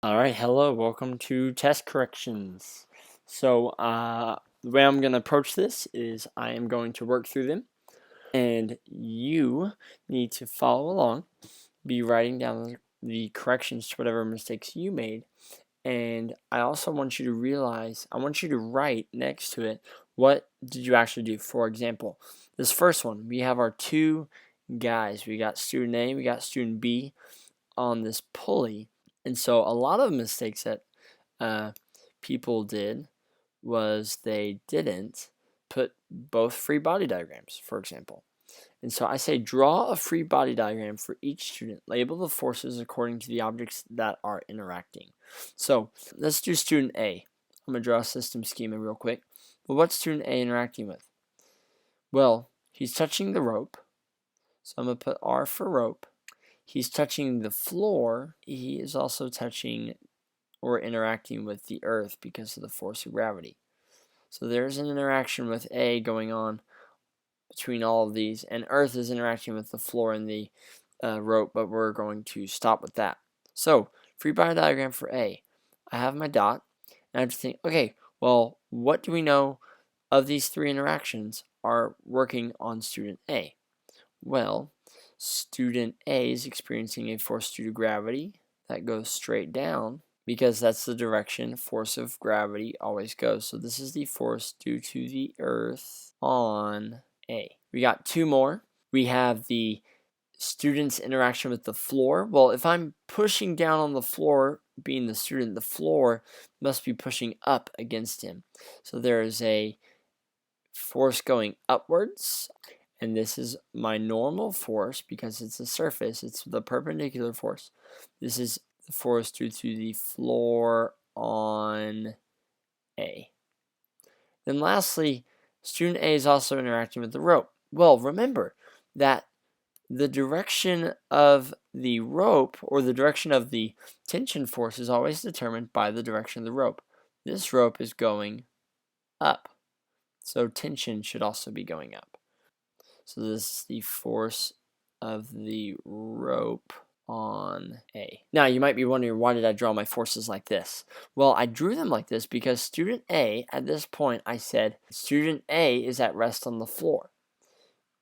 Alright, hello, welcome to test corrections. So, the way I'm going to approach this is I am going to work through them, and you need to follow along, be writing down the corrections to whatever mistakes you made, and I also want you to realize, I want you to write next to it, what did you actually do? For example, this first one, we have our two guys. We got student A, we got student B on this pulley. And so a lot of mistakes that people did was they didn't put both free body diagrams, for example. And so I say draw a free body diagram for each student. Label the forces according to the objects that are interacting. So let's do student A. I'm going to draw a system schema real quick. Well, what's student A interacting with? Well, he's touching the rope. So I'm going to put R for rope. He's touching the floor. He is also touching or interacting with the earth because of the force of gravity. So there's an interaction with A going on between all of these, and earth is interacting with the floor and the rope, but we're going to stop with that. So free body diagram for A. I have my dot, and I have to think, okay, well, what do we know of these three interactions are working on student A? Well, student A is experiencing a force due to gravity that goes straight down because that's the direction force of gravity always goes. So this is the force due to the earth on A. We got two more. We have the student's interaction with the floor. Well, if I'm pushing down on the floor, being the student, the floor must be pushing up against him. So there is a force going upwards. And this is my normal force because it's a surface. It's the perpendicular force. This is the force due to the floor on A. Then lastly, student A is also interacting with the rope. Well, remember that the direction of the rope or the direction of the tension force is always determined by the direction of the rope. This rope is going up. So tension should also be going up. So this is the force of the rope on A. Now you might be wondering, why did I draw my forces like this? Well, I drew them like this because student A, at this point I said student A is at rest on the floor.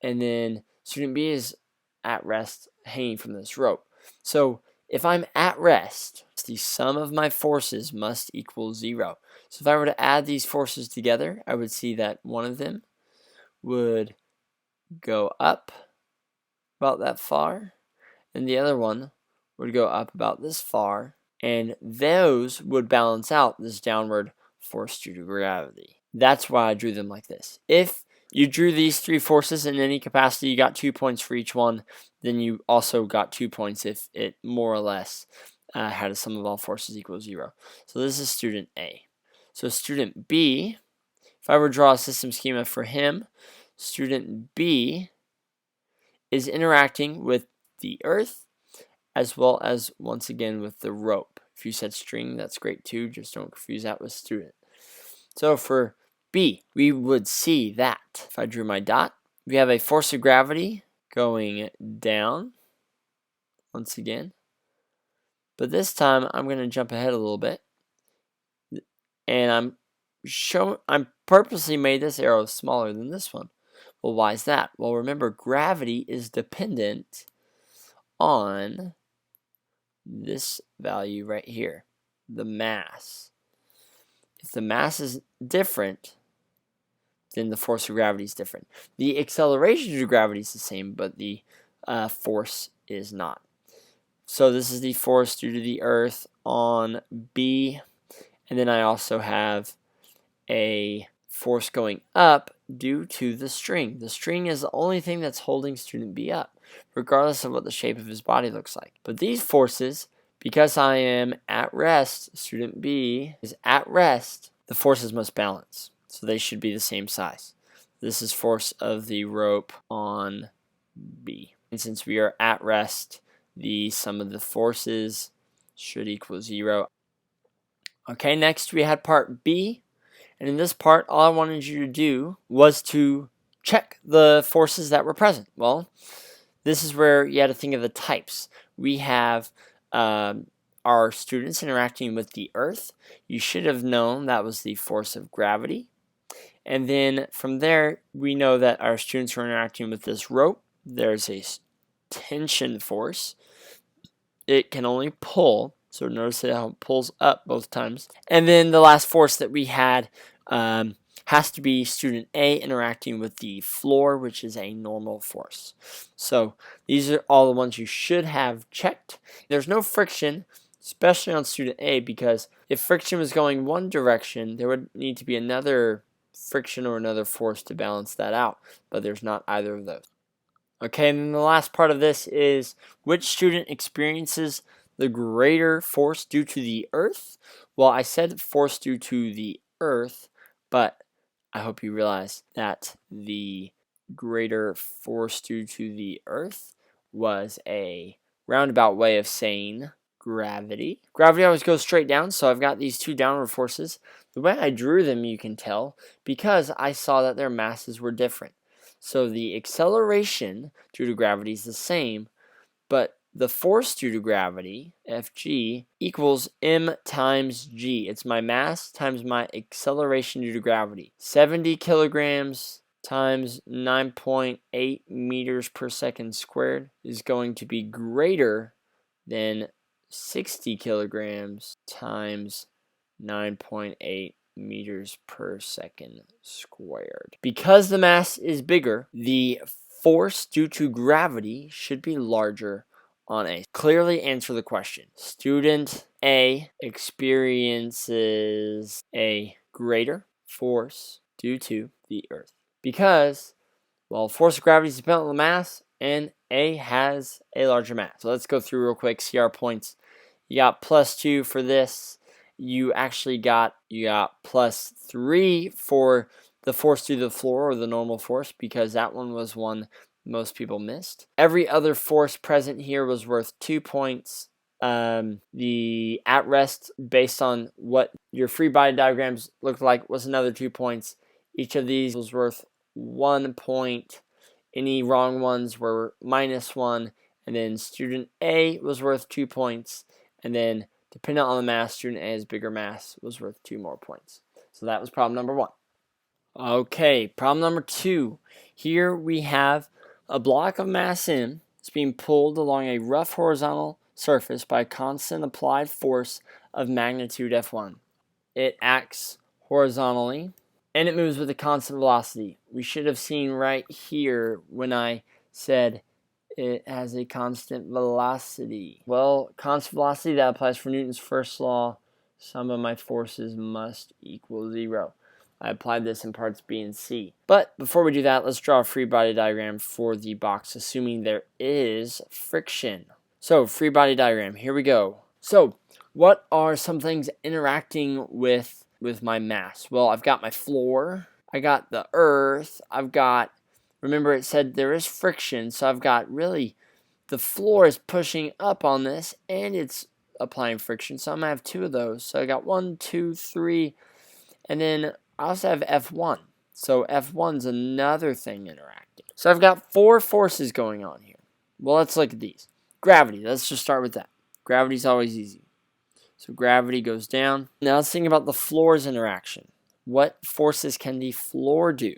And then student B is at rest hanging from this rope. So if I'm at rest, the sum of my forces must equal 0. So if I were to add these forces together, I would see that one of them would go up about that far, and the other one would go up about this far, and those would balance out this downward force due to gravity. That's why I drew them like this. If you drew these three forces in any capacity, you got 2 points for each one, then you also got 2 points if it more or less had a sum of all forces equal 0. So this is student A. So student B, if I were to draw a system schema for him, student B is interacting with the earth as well as, once again, with the rope. If you said string, that's great too. Just don't confuse that with student. So for B, we would see that if I drew my dot, we have a force of gravity going down once again. But this time I'm going to jump ahead a little bit. And I'm purposely made this arrow smaller than this one. Well, why is that? Well, remember, gravity is dependent on this value right here, the mass. If the mass is different, then the force of gravity is different. The acceleration due to gravity is the same, but the force is not. So this is the force due to the earth on B, and then I also have a force going up due to the string. The string is the only thing that's holding student B up, regardless of what the shape of his body looks like. But these forces, because I am at rest, student B is at rest, the forces must balance. So they should be the same size. This is force of the rope on B. And since we are at rest, the sum of the forces should equal 0. Okay, next we had part B. And in this part, all I wanted you to do was to check the forces that were present. Well, this is where you had to think of the types. We have our students interacting with the earth. You should have known that was the force of gravity. And then from there, we know that our students are interacting with this rope. There's a tension force. It can only pull. So notice how it pulls up both times. And then the last force that we had has to be student A interacting with the floor, which is a normal force. So these are all the ones you should have checked. There's no friction, especially on student A, because if friction was going one direction, there would need to be another friction or another force to balance that out, but there's not either of those. Okay, and then the last part of this is which student experiences the greater force due to the earth? Well, I said force due to the earth, but I hope you realize that the greater force due to the earth was a roundabout way of saying gravity. Gravity always goes straight down, so I've got these two downward forces. The way I drew them, you can tell, because I saw that their masses were different. So the acceleration due to gravity is the same, but the force due to gravity, Fg, equals m times g. It's my mass times my acceleration due to gravity. 70 kilograms times 9.8 meters per second squared is going to be greater than 60 kilograms times 9.8 meters per second squared. Because the mass is bigger, the force due to gravity should be larger on A. Clearly answer the question. Student A experiences a greater force due to the earth. Because, well, force of gravity is dependent on the mass, and A has a larger mass. So let's go through real quick, see our points. You got +2 for this. You got +3 for the force through the floor, or the normal force, because that one was one most people missed. Every other force present here was worth 2 points. The at rest, based on what your free body diagrams looked like, was another 2 points. Each of these was worth 1 point. Any wrong ones were -1. And then student A was worth 2 points. And then depending on the mass, student A's bigger mass was worth 2 more points. So that was problem number 1. Okay, problem number 2. Here we have a block of mass M. It's being pulled along a rough horizontal surface by a constant applied force of magnitude F1. It acts horizontally, and it moves with a constant velocity. We should have seen right here when I said it has a constant velocity. Well, constant velocity, that applies for Newton's first law. Sum of my forces must equal 0. I applied this in parts B and C. But before we do that, let's draw a free body diagram for the box, assuming there is friction. So, free body diagram, here we go. So, what are some things interacting with my mass? Well, I've got my floor, I got the earth, remember it said there is friction, so I've got really, the floor is pushing up on this, and it's applying friction, so I'm going to have 2 of those. So I got 1, 2, 3, and then I also have F1. So F1's another thing interacting. So I've got 4 forces going on here. Well, let's look at these. Gravity, let's just start with that. Gravity's always easy. So gravity goes down. Now let's think about the floor's interaction. What forces can the floor do?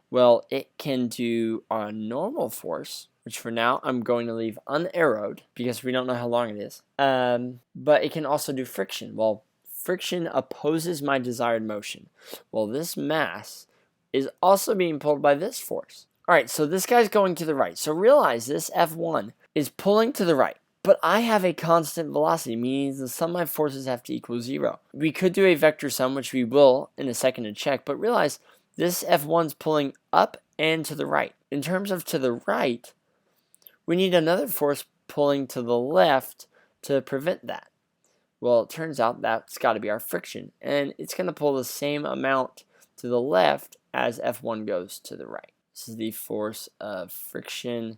Well, it can do a normal force, which for now I'm going to leave unarrowed because we don't know how long it is. But it can also do friction. Well, friction opposes my desired motion. Well, this mass is also being pulled by this force. All right, so this guy's going to the right. So realize this F1 is pulling to the right, but I have a constant velocity, meaning the sum of my forces have to equal 0. We could do a vector sum, which we will in a second to check, but realize this F1's pulling up and to the right. In terms of to the right, we need another force pulling to the left to prevent that. Well, it turns out that's got to be our friction, and it's going to pull the same amount to the left as F1 goes to the right. This is the force of friction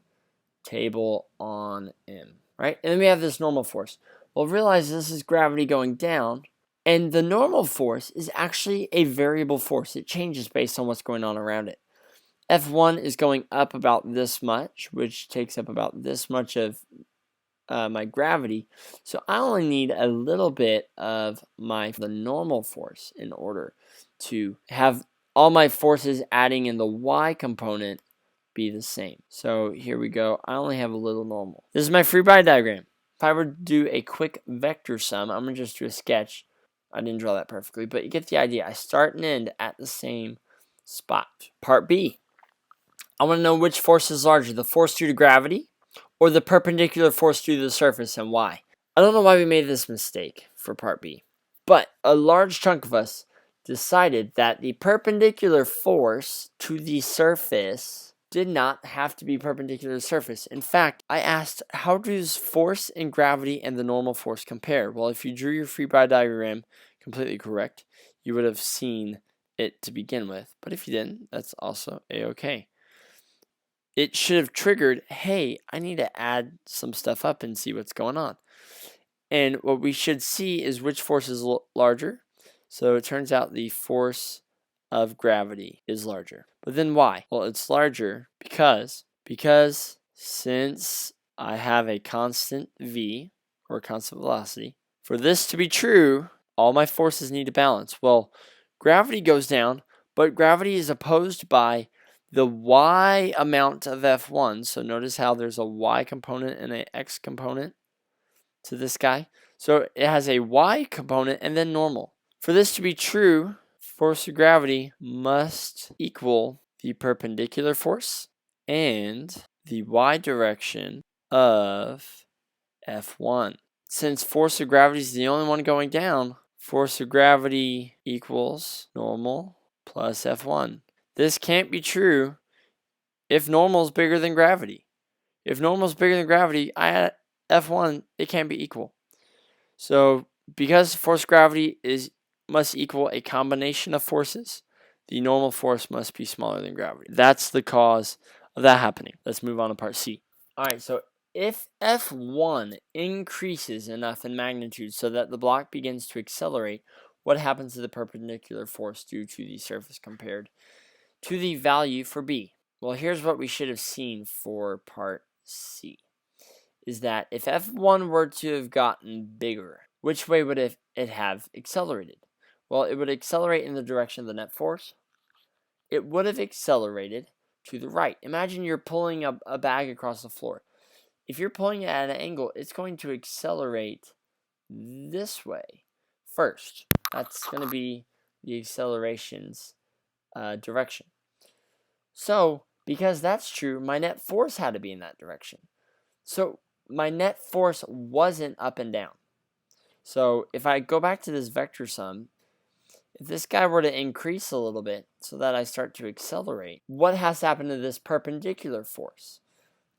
table on M, right? And then we have this normal force. Well, realize this is gravity going down, and the normal force is actually a variable force. It changes based on what's going on around it. F1 is going up about this much, which takes up about this much of my gravity. So I only need a little bit of the normal force in order to have all my forces adding in the y component be the same. So here we go. I only have a little normal. This is my free body diagram. If I were to do a quick vector sum, I'm going to just do a sketch. I didn't draw that perfectly, but you get the idea. I start and end at the same spot. Part B. I want to know which force is larger, the force due to gravity or the perpendicular force due to the surface, and why. I don't know why we made this mistake for part B, but a large chunk of us decided that the perpendicular force to the surface did not have to be perpendicular to the surface. In fact, I asked, how does force and gravity and the normal force compare? Well, if you drew your free body diagram completely correct, you would have seen it to begin with. But if you didn't, that's also a-okay. It should have triggered, hey, I need to add some stuff up and see what's going on. And what we should see is which force is larger. So it turns out the force of gravity is larger. But then why? Well, it's larger because since I have a constant v, or constant velocity, for this to be true, all my forces need to balance. Well, gravity goes down, but gravity is opposed by the y amount of F1. So notice how there's a y component and an x component to this guy. So it has a y component and then normal. For this to be true, force of gravity must equal the perpendicular force and the y direction of F1. Since force of gravity is the only one going down, force of gravity equals normal plus F1. This can't be true if normal is bigger than gravity. If normal is bigger than gravity, I add F1, it can't be equal. So because force of gravity must equal a combination of forces, the normal force must be smaller than gravity. That's the cause of that happening. Let's move on to part C. All right, so if F1 increases enough in magnitude so that the block begins to accelerate, what happens to the perpendicular force due to the surface compared to the value for B? Well, here's what we should have seen for part C, is that if F1 were to have gotten bigger, which way would it have accelerated? Well, it would accelerate in the direction of the net force. It would have accelerated to the right. Imagine you're pulling a bag across the floor. If you're pulling it at an angle, it's going to accelerate this way first. That's going to be the acceleration's direction. So, because that's true, my net force had to be in that direction. So, my net force wasn't up and down. So, if I go back to this vector sum, if this guy were to increase a little bit so that I start to accelerate, what has to happen to this perpendicular force?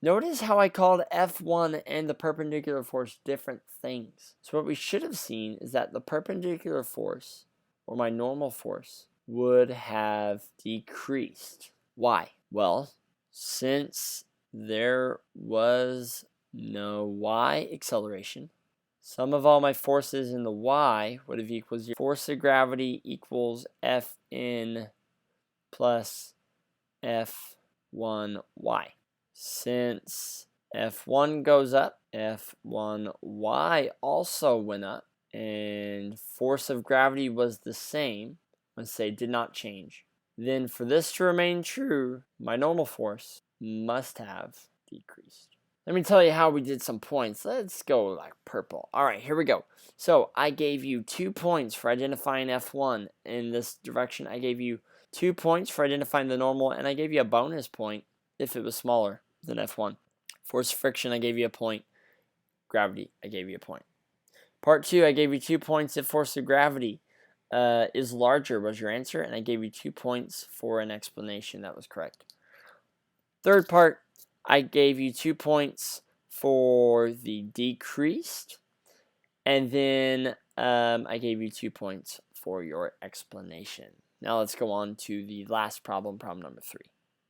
Notice how I called F1 and the perpendicular force different things. So what we should have seen is that the perpendicular force, or my normal force, would have decreased. Why? Well, since there was no y acceleration, sum of all my forces in the y would have equaled 0. Force of gravity equals Fn plus F1y. Since F1 goes up, F1y also went up, and force of gravity was the same, let's say did not change, then for this to remain true, my normal force must have decreased. Let me tell you how we did some points. Let's go like purple. All right, here we go. So I gave you 2 points for identifying F1 in this direction. I gave you 2 points for identifying the normal, and I gave you a bonus point if it was smaller than F1. Force of friction, I gave you a point. Gravity, I gave you a point. Part 2, I gave you 2 points if force of gravity is larger was your answer, and I gave you 2 points for an explanation that was correct. Third part, I gave you 2 points for the decreased, and then I gave you 2 points for your explanation. Now let's go on to the last problem, problem number 3.